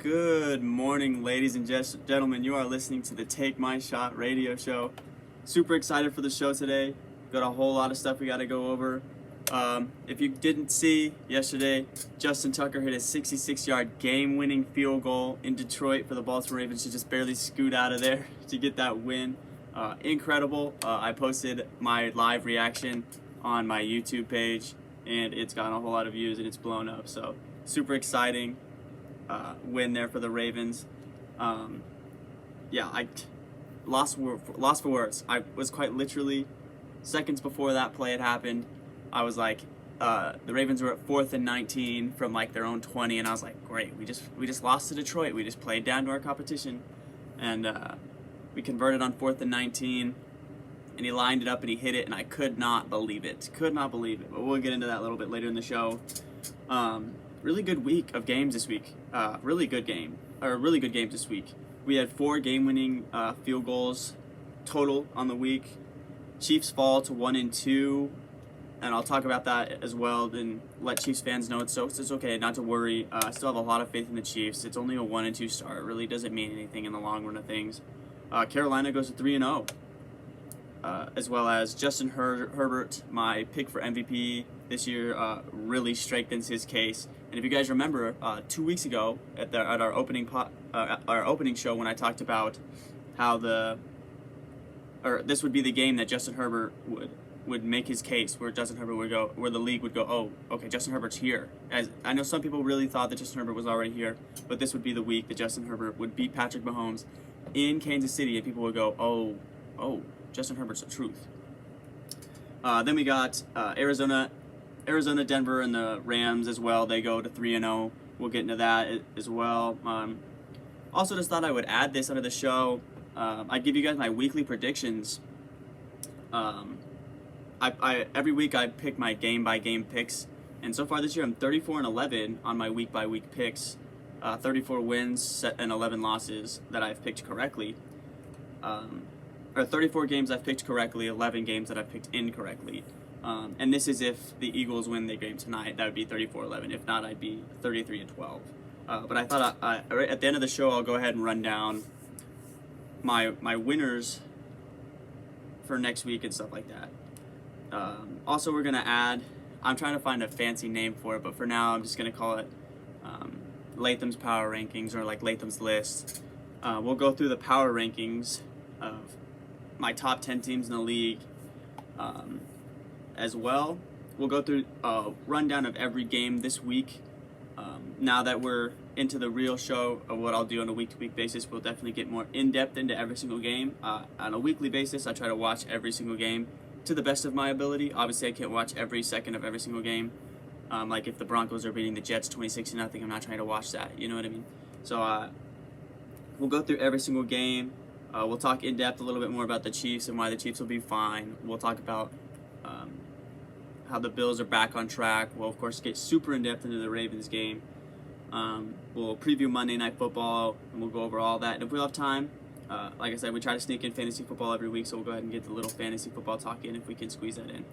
Good morning, ladies and gentlemen. You are listening to the Take My Shot radio show. Super excited for the show today. Got a whole lot of stuff we got to go over. If you didn't see yesterday, Justin Tucker hit a 66-yard game-winning field goal in Detroit for the Baltimore Ravens to just barely scoot out of there to get that win. Incredible. I posted my live reaction on my YouTube page, and it's gotten a whole lot of views and it's blown up. So super exciting win there for the Ravens. I lost for words. I was quite literally seconds before that play had happened. I was like, the Ravens were at 4th and 19 from like their own 20, and I was like, great, we just lost to Detroit. We just played down to our competition, and we converted on 4th and 19, and he lined it up and he hit it, and I could not believe it. But we'll get into that a little bit later in the show. Really good week of games this week. Really good games this week. We had 4 game-winning field goals total on the week. Chiefs fall to 1-2. And I'll talk about that as well and let Chiefs fans know it's okay, not to worry. I still have a lot of faith in the Chiefs. It's only a 1-2 start. It really doesn't mean anything in the long run of things. Carolina goes to 3-0, as well as Justin Herbert, my pick for MVP this year, really strengthens his case. And if you guys remember, 2 weeks ago at our opening show when I talked about how this would be the game that Justin Herbert would make his case, where Justin Herbert would go, where the league would go, oh, okay, Justin Herbert's here. As I know some people really thought that Justin Herbert was already here, but this would be the week that Justin Herbert would beat Patrick Mahomes in Kansas City, and people would go, oh, Justin Herbert's the truth. Then we got Arizona, Denver, and the Rams as well. They go to 3-0. We'll get into that as well. Also, just thought I would add this under the show. I'd give you guys my weekly predictions. Every week I pick my game-by-game picks, and so far this year I'm 34-11 on my week-by-week picks. 34 wins and 11 losses that I've picked correctly. Or 34 games I've picked correctly, 11 games that I've picked incorrectly. And this is if the Eagles win the game tonight, that would be 34-11. If not, I'd be 33-12. But I thought right at the end of the show I'll go ahead and run down my winners for next week and stuff like that. Also, we're going to add, I'm trying to find a fancy name for it, but for now I'm just going to call it Latham's Power Rankings, or like Latham's List. We'll go through the power rankings of my top 10 teams in the league as well. We'll go through a rundown of every game this week. Now that we're into the real show of what I'll do on a week-to-week basis, we'll definitely get more in-depth into every single game. On a weekly basis, I try to watch every single game to the best of my ability. Obviously, I can't watch every second of every single game. Like if the Broncos are beating the Jets 26-0, I'm not trying to watch that. You know what I mean? So we'll go through every single game. We'll talk in depth a little bit more about the Chiefs and why the Chiefs will be fine. We'll talk about how the Bills are back on track. We'll of course get super in depth into the Ravens game. We'll preview Monday Night Football, and we'll go over all that. And if we have time, like I said, we try to sneak in fantasy football every week, so we'll go ahead and get the little fantasy football talk in if we can squeeze that in.